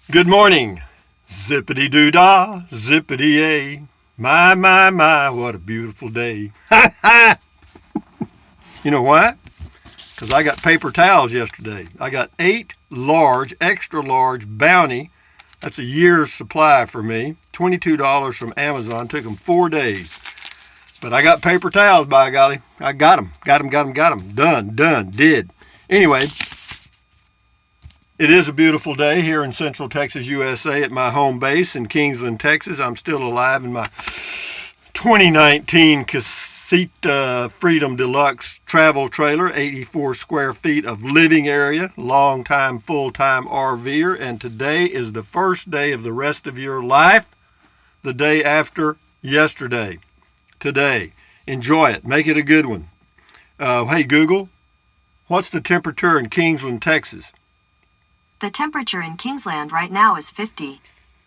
Good morning. Zippity-doo-dah, zippity-yay. My, what a beautiful day. You know why? Because I got paper towels yesterday. I got 8 large, extra large Bounty. That's a year's supply for me. $22 from Amazon. Took them 4 days. But I got paper towels, by golly. I got them. Got them. Done, did. Anyway, it is a beautiful day here in Central Texas, USA at my home base in Kingsland, Texas. I'm still alive in my 2019 Casita Freedom Deluxe travel trailer, 84 square feet of living area, long-time, full-time RVer, and today is the first day of the rest of your life, the day after yesterday. Today. Enjoy it. Make it a good one. Hey, Google, what's the temperature in Kingsland, Texas? The temperature in Kingsland right now is 50.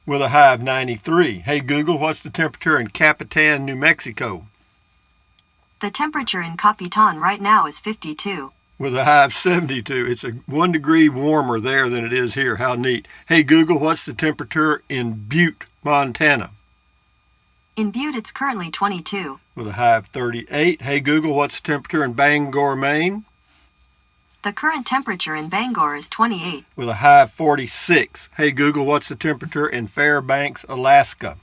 With a high of 93. Hey, Google, what's the temperature in Capitan, New Mexico? The temperature in Capitan right now is 52. With a high of 72. It's a 1 degree warmer there than it is here. How neat. Hey, Google, what's the temperature in Butte, Montana? In Butte, it's currently 22. With a high of 38. Hey, Google, what's the temperature in Bangor, Maine? The current temperature in Bangor is 28. With a high of 46. Hey, Google, what's the temperature in Fairbanks, Alaska?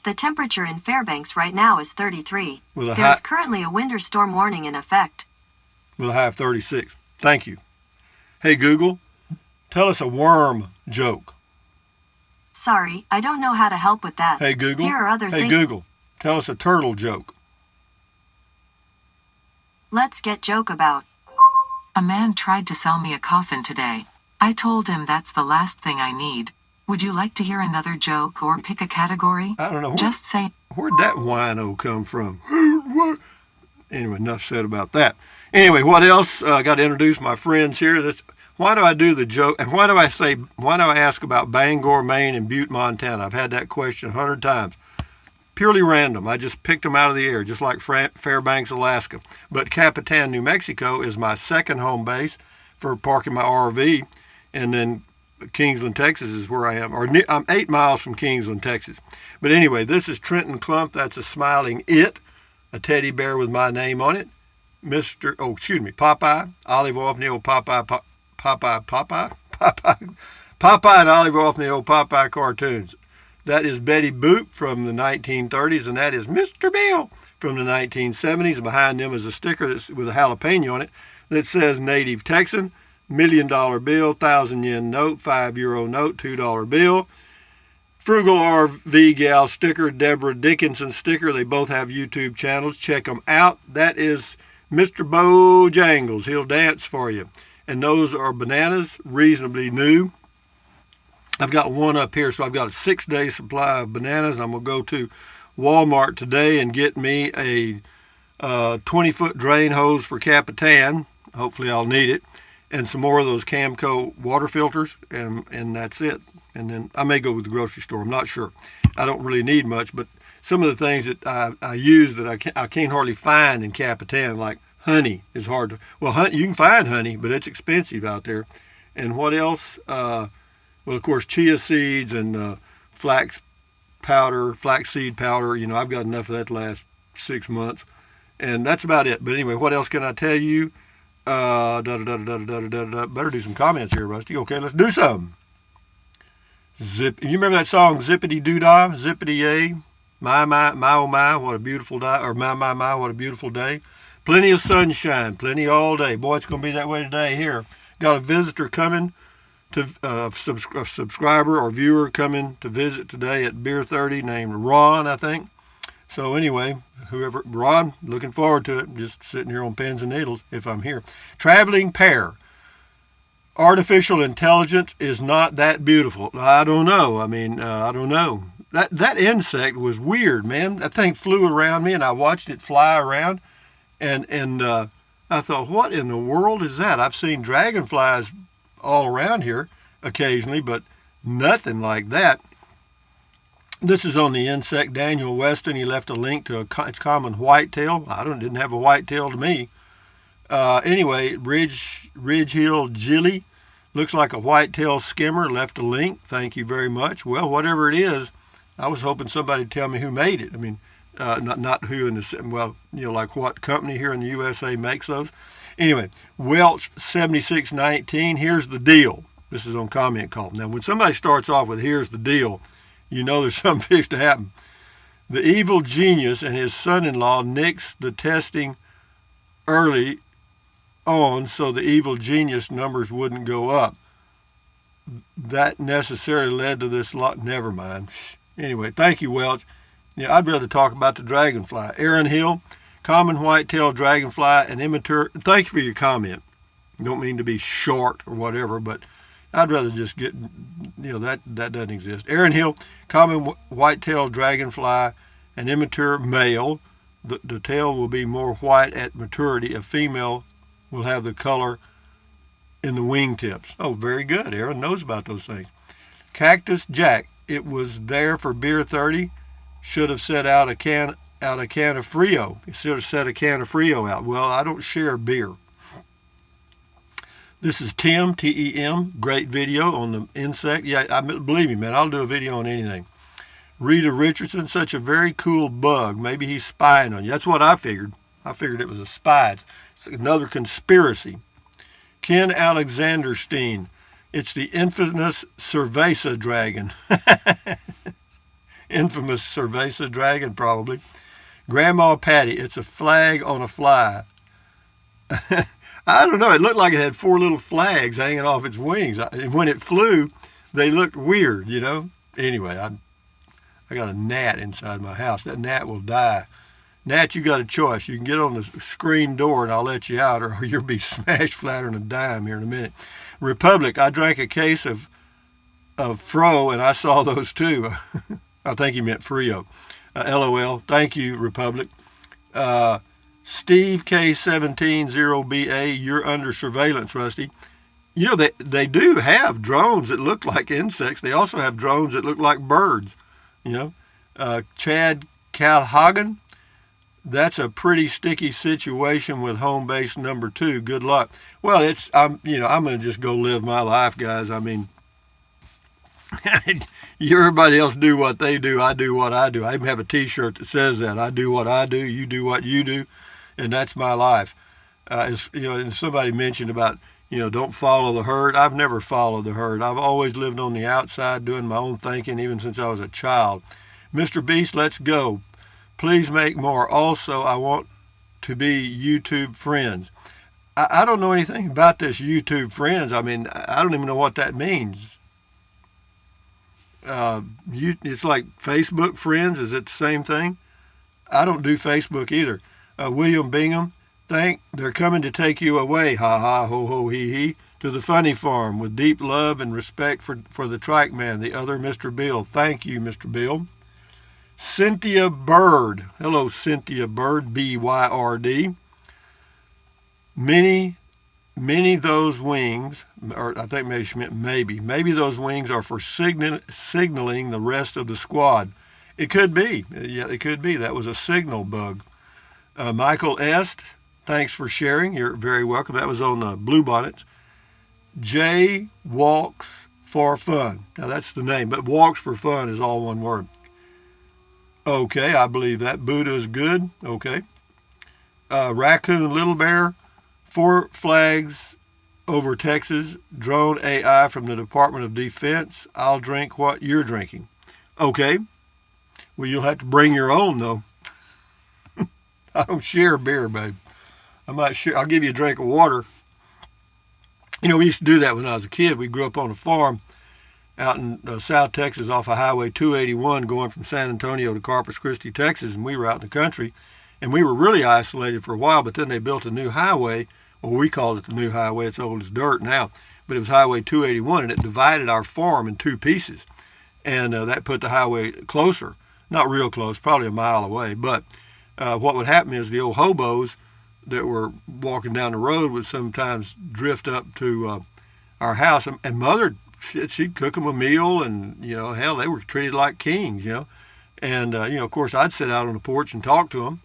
The temperature in Fairbanks right now is 33. With a There is currently a winter storm warning in effect. With a high of 36. Thank you. Hey, Google, tell us a worm joke. Sorry, I don't know how to help with that. Hey, Google. Here are other Hey, things. Google, tell us a turtle joke. Let's get joke about. A man tried to sell me a coffin today. I told him that's the last thing I need. Would you like to hear another joke or pick a category? I don't know. Just say. Where'd that wino come from? Anyway, enough said about that. Anyway, what else? I got to introduce my friends here. Why do I do the joke? And why do I ask about Bangor, Maine and Butte, Montana? I've had that question 100 times. Purely random. I just picked them out of the air, just like Fairbanks, Alaska. But Capitan, New Mexico is my second home base for parking my RV. And then Kingsland, Texas is where I am. I'm 8 miles from Kingsland, Texas. But anyway, this is Trenton Clump. That's a smiling it, a teddy bear with my name on it. Popeye, olive oil from the old Popeye and olive oil from the old Popeye cartoons. That is Betty Boop from the 1930s, and that is Mr. Bill from the 1970s. And behind them is a sticker that's with a jalapeno on it that says Native Texan, $1 million bill, 1,000 yen note, €5 note, $2 bill. Frugal RV Gal sticker, Deborah Dickinson sticker. They both have YouTube channels. Check them out. That is Mr. Bojangles. He'll dance for you. And those are bananas, reasonably new. I've got one up here, so I've got a 6-day supply of bananas. I'm going to go to Walmart today and get me a 20-foot drain hose for Capitan. Hopefully I'll need it. And some more of those Camco water filters, and that's it. And then I may go to the grocery store. I'm not sure. I don't really need much, but some of the things that I use that I can't hardly find in Capitan, like honey, is hard to. Well, you can find honey, but it's expensive out there. And what else? Well, of course, chia seeds and flaxseed powder. You know, I've got enough of that to last 6 months, and that's about it. But anyway, what else can I tell you? Better do some comments here, Rusty. Okay, let's do some. You remember that song, Zippity Doo Dah, Zippity Yay? My, oh my, what a beautiful day. Or my, what a beautiful day. Plenty of sunshine, plenty all day. Boy, it's going to be that way today here. Got a visitor coming, a subscriber or viewer coming to visit today at Beer 30 named Ron, I think. So anyway, Ron, looking forward to it. Just sitting here on pins and needles if I'm here. Traveling pair. Artificial intelligence is not that beautiful. I don't know. I don't know. That insect was weird, man. That thing flew around me, and I watched it fly around, and I thought, what in the world is that? I've seen dragonflies all around here occasionally, but nothing like that. This is on the insect. Daniel Weston, he left a link to its common whitetail. Didn't have a whitetail to me. Anyway, Ridge Hill Jilly, Looks like a whitetail skimmer. Left a link. Thank you very much. Well, whatever it is, I was hoping somebody would tell me who made it. I mean, not who in the, well, like what company here in the USA makes those. Anyway, Welch 7619. Here's the deal. This is on Comment Call. Now, when somebody starts off with "here's the deal," you know there's something fixed to happen. The evil genius and his son-in-law nixed the testing early on so the evil genius numbers wouldn't go up. That necessarily led to this lot. Never mind. Anyway, thank you, Welch. Yeah, I'd rather talk about the dragonfly. Aaron Hill, common white-tailed dragonfly and immature. Thank you for your comment. Don't mean to be short or whatever, but I'd rather just get, that doesn't exist. Aaron Hill, common white-tailed dragonfly, an immature male. The tail will be more white at maturity. A female will have the color in the wingtips. Oh, very good. Aaron knows about those things. Cactus Jack, it was there for beer 30. Should have set out a can of Frio. You should have set a can of Frio out. Well, I don't share beer. This is Tim, T-E-M. Great video on the insect. Yeah, believe me, man, I'll do a video on anything. Rita Richardson, such a very cool bug. Maybe he's spying on you. That's what I figured. I figured it was a spy. It's another conspiracy. Ken Alexanderstein, it's the infamous Cerveza dragon. Infamous Cerveza dragon, probably. Grandma Patty, it's a flag on a fly. I don't know. It looked like it had 4 little flags hanging off its wings. When it flew, they looked weird, Anyway, I got a gnat inside my house. That gnat will die. Gnat, you got a choice. You can get on the screen door and I'll let you out, or you'll be smashed flat on a dime here in a minute. Republic, I drank a case of Fro and I saw those too. I think he meant Frio. LOL. Thank you, Republic. Steve K170BA, you're under surveillance, Rusty. They do have drones that look like insects. They also have drones that look like birds. Chad Calhagen, that's a pretty sticky situation with home base number 2. Good luck. Well, I'm going to just go live my life, guys. I mean, everybody else do what they do. I do what I do. I even have a T-shirt that says that. I do what I do. You do what you do. And that's my life. And somebody mentioned about, don't follow the herd. I've never followed the herd. I've always lived on the outside doing my own thinking, even since I was a child. Mr. Beast, let's go. Please make more. Also, I want to be YouTube friends. I don't know anything about this YouTube friends. I mean, I don't even know what that means. It's like Facebook friends. Is it the same thing? I don't do Facebook either. William Bingham, they're coming to take you away, ha ha, ho ho, hee hee, to the funny farm with deep love and respect for the trike man, the other Mr. Bill. Thank you, Mr. Bill. Cynthia Bird. Hello, Cynthia Bird, B-Y-R-D. Many those wings, or I think maybe she meant maybe those wings are for signaling the rest of the squad. It could be. Yeah, it could be. That was a signal bug. Michael Est, thanks for sharing. You're very welcome. That was on Bluebonnets. Jay Walks for Fun. Now that's the name, but Walks for Fun is all one word. Okay, I believe that. Buddha is good. Okay. Raccoon Little Bear, 4 flags over Texas. Drone AI from the Department of Defense. I'll drink what you're drinking. Okay. Well, you'll have to bring your own, though. I don't share beer, babe. I'll give you a drink of water. We used to do that when I was a kid. We grew up on a farm out in South Texas off of Highway 281 going from San Antonio to Corpus Christi, Texas, and we were out in the country. And we were really isolated for a while, but then they built a new highway. Well, we called it the new highway. It's old as dirt now. But it was Highway 281, and it divided our farm in 2 pieces. And that put the highway closer. Not real close, probably a mile away. But what would happen is the old hobos that were walking down the road would sometimes drift up to our house. And Mother, she'd cook them a meal, and, hell, they were treated like kings, And, of course, I'd sit out on the porch and talk to them.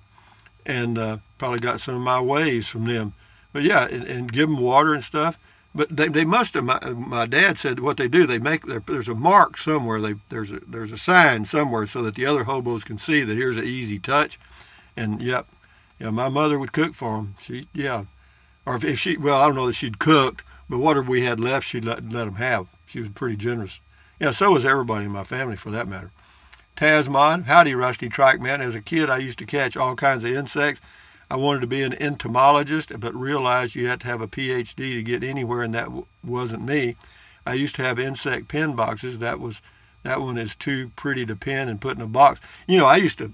And probably got some of my ways from them. But yeah, and give them water and stuff. But they must have. My dad said what they do. They make there's a mark somewhere. There's a sign somewhere so that the other hobos can see that here's an easy touch. And yep, yeah, my mother would cook for them. Or if she, well, I don't know that she'd cooked, but whatever we had left, she'd let them have. She was pretty generous. Yeah, so was everybody in my family for that matter. Tasmod, howdy, Rusty Trackman. As a kid, I used to catch all kinds of insects. I wanted to be an entomologist, but realized you had to have a PhD to get anywhere, and that wasn't me. I used to have insect pen boxes. That one is too pretty to pen and put in a box. You know, I used to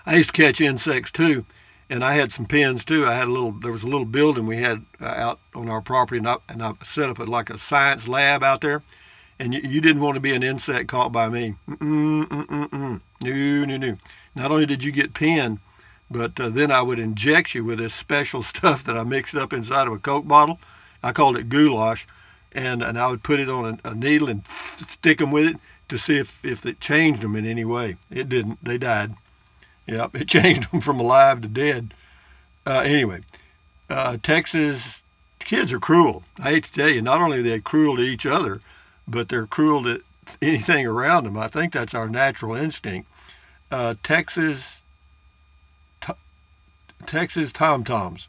catch insects too, and I had some pens too. There was a little building we had out on our property, and I set up like a science lab out there. And you didn't want to be an insect caught by me. No. Not only did you get pinned, but then I would inject you with this special stuff that I mixed up inside of a Coke bottle. I called it goulash, and I would put it on a needle and stick them with it to see if it changed them in any way. It didn't. They died. Yep, it changed them from alive to dead. Anyway, Texas kids are cruel. I hate to tell you, not only are they cruel to each other, but they're cruel to anything around them. I think that's our natural instinct. Texas tom-toms,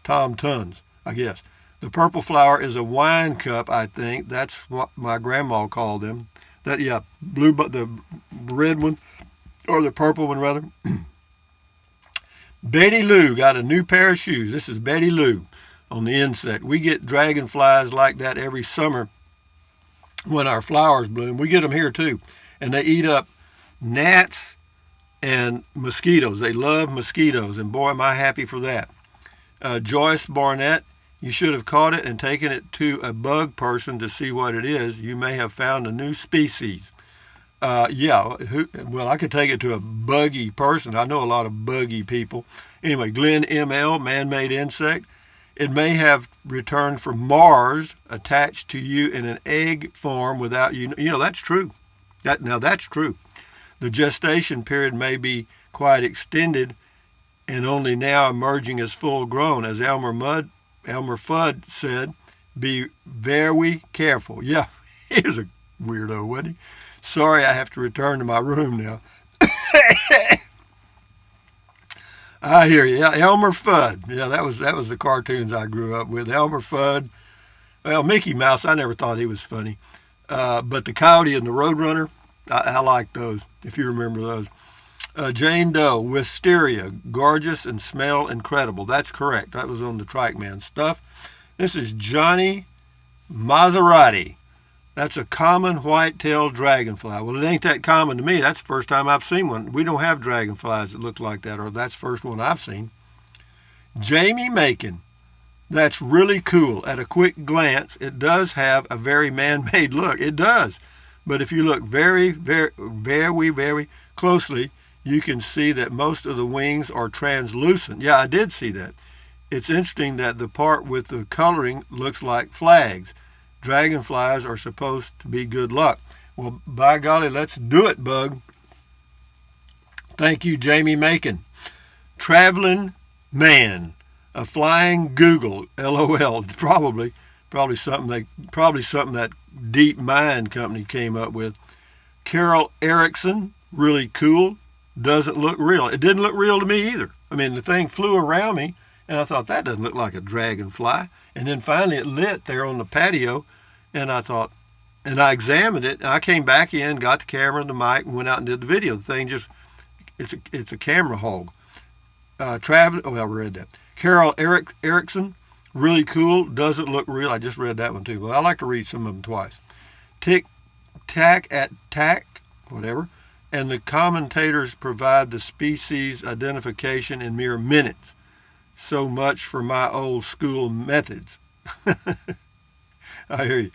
tom-tons, I guess. The purple flower is a wine cup, I think. That's what my grandma called them. The red one, or the purple one rather. Betty Lou got a new pair of shoes. This is Betty Lou on the insect. We get dragonflies like that every summer when our flowers bloom. We get them here too. And they eat up gnats and mosquitoes. They love mosquitoes, and boy, am I happy for that. Joyce Barnett, you should have caught it and taken it to a bug person to see what it is. You may have found a new species. Well, I could take it to a buggy person. I know a lot of buggy people. Anyway, Glenn M.L., man-made insect. It may have returned from Mars, attached to you in an egg form without you. You know, that's true. That's true. The gestation period may be quite extended and only now emerging as full grown. As Elmer Fudd said, be very careful. Yeah, he was a weirdo, wasn't he? Sorry, I have to return to my room now. I hear you. Yeah, Elmer Fudd. Yeah, that was the cartoons I grew up with. Elmer Fudd. Well, Mickey Mouse, I never thought he was funny. But the Coyote and the Roadrunner, I like those, if you remember those. Jane Doe, wisteria, gorgeous and smell incredible. That's correct. That was on the Trackman stuff. This is Johnny Maserati. That's a common white-tailed dragonfly. Well, it ain't that common to me. That's the first time I've seen one. We don't have dragonflies that look like that, or that's the first one I've seen. Jamie Macon. That's really cool. At a quick glance, it does have a very man-made look. It does. But if you look very, very, very, very closely, you can see that most of the wings are translucent. Yeah, I did see that. It's interesting that the part with the coloring looks like flags. Dragonflies are supposed to be good luck. Well, by golly, let's do it, Bug. Thank you, Jamie Macon. Traveling Man, a flying Google, LOL. Probably something that Deep Mind Company came up with. Carol Erickson, really cool. Doesn't look real. It didn't look real to me either. I mean, the thing flew around me, and I thought, that doesn't look like a dragonfly. And then finally it lit there on the patio, and I thought, and I examined it, and I came back in, got the camera and the mic, and went out and did the video. The thing just, it's a camera hog. I read that. Carol Erickson, really cool, doesn't look real. I just read that one too. Well, I like to read some of them twice. Tick, tack at tack, whatever. And the commentators provide the species identification in mere minutes. So much for my old school methods. I hear you.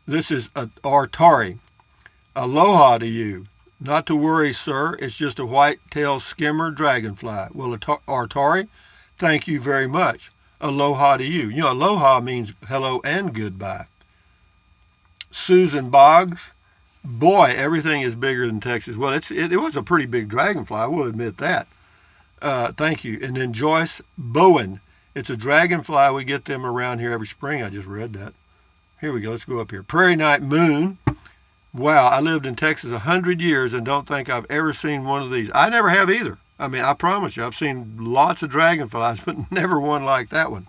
This is Artari. Aloha to you. Not to worry, sir. It's just a white-tailed skimmer dragonfly. Well, Artari, thank you very much. Aloha to you. You know, aloha means hello and goodbye. Susan Boggs. Boy, everything is bigger than Texas. Well, it was a pretty big dragonfly. I will admit that. Thank you. And then Joyce Bowen. It's a dragonfly. We get them around here every spring. I just read that. Here we go. Let's go up here. Prairie night moon. Wow, I lived in Texas 100 years and don't think I've ever seen one of these. I never have either. I mean, I promise you, I've seen lots of dragonflies, but never one like that one.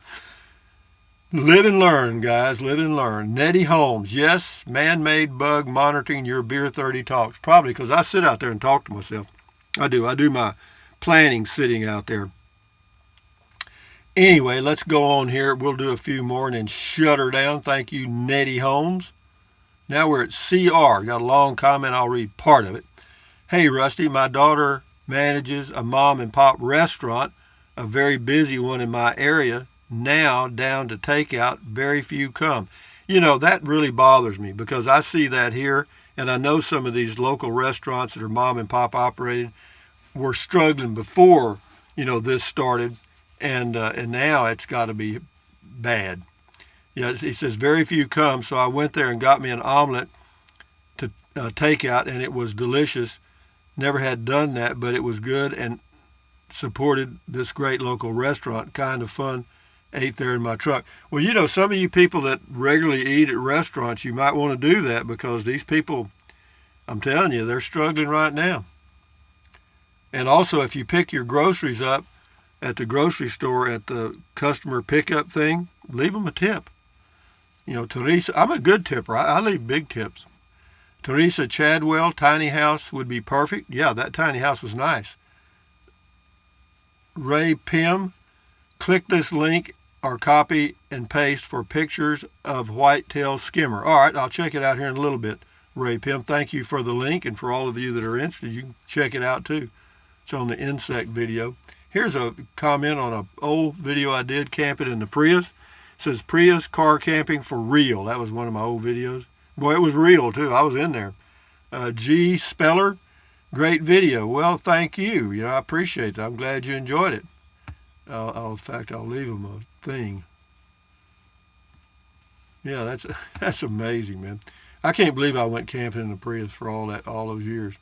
Live and learn, guys. Live and learn. Nettie Holmes. Yes, man-made bug monitoring your Beer 30 talks. Probably because I sit out there and talk to myself. I do. I do my planning sitting out there. Anyway, let's go on here. We'll do a few more and then shut her down. Thank you, Nettie Holmes. Now we're at CR. Got a long comment. I'll read part of it. Hey, Rusty, my daughter manages a mom and pop restaurant, a very busy one in my area. Now down to takeout, very few come. You know, that really bothers me because I see that here, and I know some of these local restaurants that are mom and pop operated were struggling before, this started, and now it's got to be bad. Yeah, he says very few come, so I went there and got me an omelet to take out, and it was delicious. Never had done that, but it was good and supported this great local restaurant. Kind of fun. Ate there in my truck. Well, some of you people that regularly eat at restaurants, you might want to do that because these people, I'm telling you, they're struggling right now. And also, if you pick your groceries up at the grocery store at the customer pickup thing, leave them a tip. Teresa, I'm a good tipper. I leave big tips. Teresa Chadwell, tiny house would be perfect. Yeah, that tiny house was nice. Ray Pym, click this link or copy and paste for pictures of whitetail skimmer. All right, I'll check it out here in a little bit. Ray Pym, thank you for the link, and for all of you that are interested, you can check it out too. It's on the insect video. Here's a comment on an old video I did, camping in the Prius. It says Prius car camping for real. That was one of my old videos. Boy, it was real too. I was in there. G. Speller, great video. Well, thank you. I appreciate that. I'm glad you enjoyed it. In fact, I'll leave them a thing. Yeah, that's amazing, man. I can't believe I went camping in the Prius for all those years.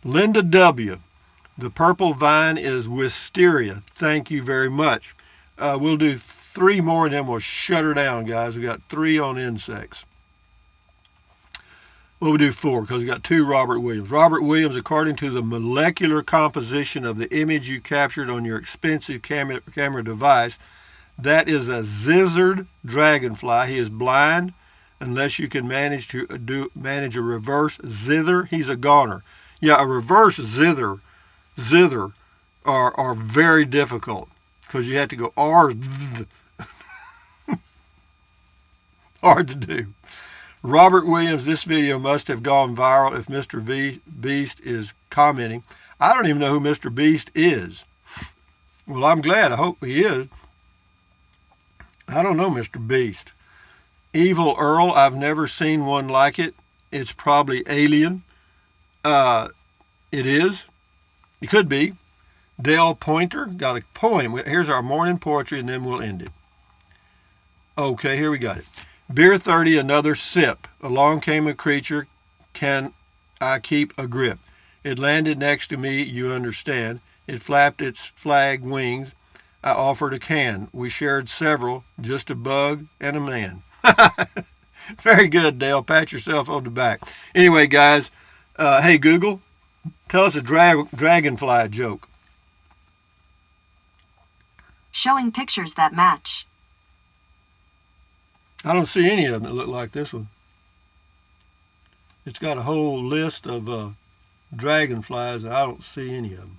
Linda W. The purple vine is wisteria. Thank you very much. We'll do 3 more and then we'll shut her down, guys. We got 3 on insects. Well, we'll do 4 because we got 2 Robert Williams. Robert Williams, according to the molecular composition of the image you captured on your expensive camera device, that is a zizard dragonfly. He is blind unless you can manage a reverse zither. He's a goner. Yeah, a reverse zither are very difficult because you have to go hard to do. Robert Williams, this video must have gone viral if Mr. Beast is commenting. I don't even know who Mr. Beast is. Well, I'm glad. I hope he is. I don't know Mr. Beast. Evil Earl, I've never seen one like it. It's probably alien. It is. It could be. Dale Pointer got a poem. Here's our morning poetry, and then we'll end it. Okay, here we got it. Beer 30, another sip. Along came a creature. Can I keep a grip? It landed next to me, you understand. It flapped its flag wings. I offered a can. We shared several, just a bug and a man. Very good, Dale. Pat yourself on the back. Anyway, guys, hey, Google, tell us a dragonfly joke. Showing pictures that match. I don't see any of them that look like this one. It's got a whole list of dragonflies, and I don't see any of them.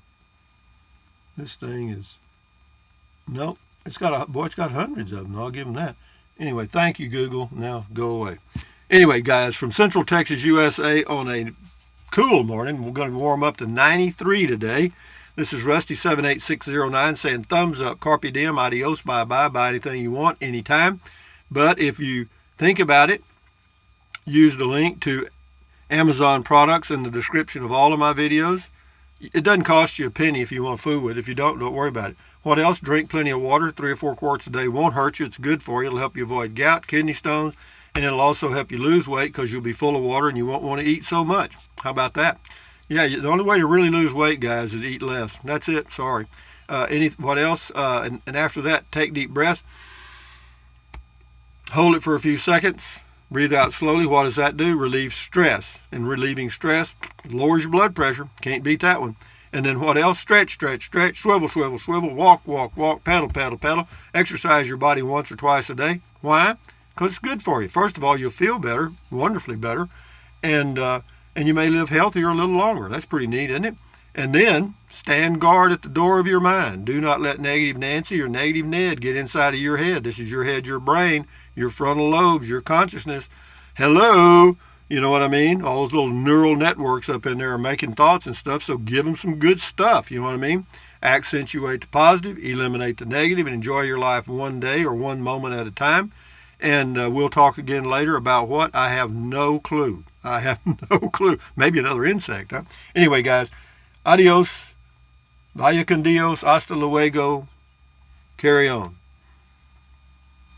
This thing is... Nope. It's got hundreds of them. I'll give them that. Anyway, thank you, Google. Now go away. Anyway, guys, from Central Texas, USA, on a cool morning, we're going to warm up to 93 today. This is Rusty78609 saying thumbs up, carpe diem, adios, bye-bye, buy anything you want, anytime. But if you think about it, use the link to Amazon products in the description of all of my videos. It doesn't cost you a penny if you want to fool with it. If you don't worry about it. What else? Drink plenty of water. 3 or 4 quarts a day won't hurt you. It's good for you. It'll help you avoid gout, kidney stones, and it'll also help you lose weight because you'll be full of water and you won't want to eat so much. How about that? Yeah, the only way to really lose weight, guys, is eat less. That's it. Sorry. What else? And after that, take deep breaths. Hold it for a few seconds. Breathe out slowly. What does that do? Relieve stress. And relieving stress lowers your blood pressure. Can't beat that one. And then what else? Stretch, stretch, stretch. Swivel, swivel, swivel. Walk, walk, walk. Pedal, pedal, pedal. Exercise your body once or twice a day. Why? Because it's good for you. First of all, you'll feel better, wonderfully better, and you may live healthier a little longer. That's pretty neat, isn't it? And then stand guard at the door of your mind. Do not let negative Nancy or negative Ned get inside of your head. This is your head, your brain, your frontal lobes, your consciousness. Hello, you know what I mean? All those little neural networks up in there are making thoughts and stuff. So give them some good stuff. You know what I mean? Accentuate the positive, eliminate the negative, and enjoy your life one day or one moment at a time. And we'll talk again later about what? I have no clue. I have no clue. Maybe another insect, huh? Anyway, guys, adios, vaya con Dios, hasta luego, carry on.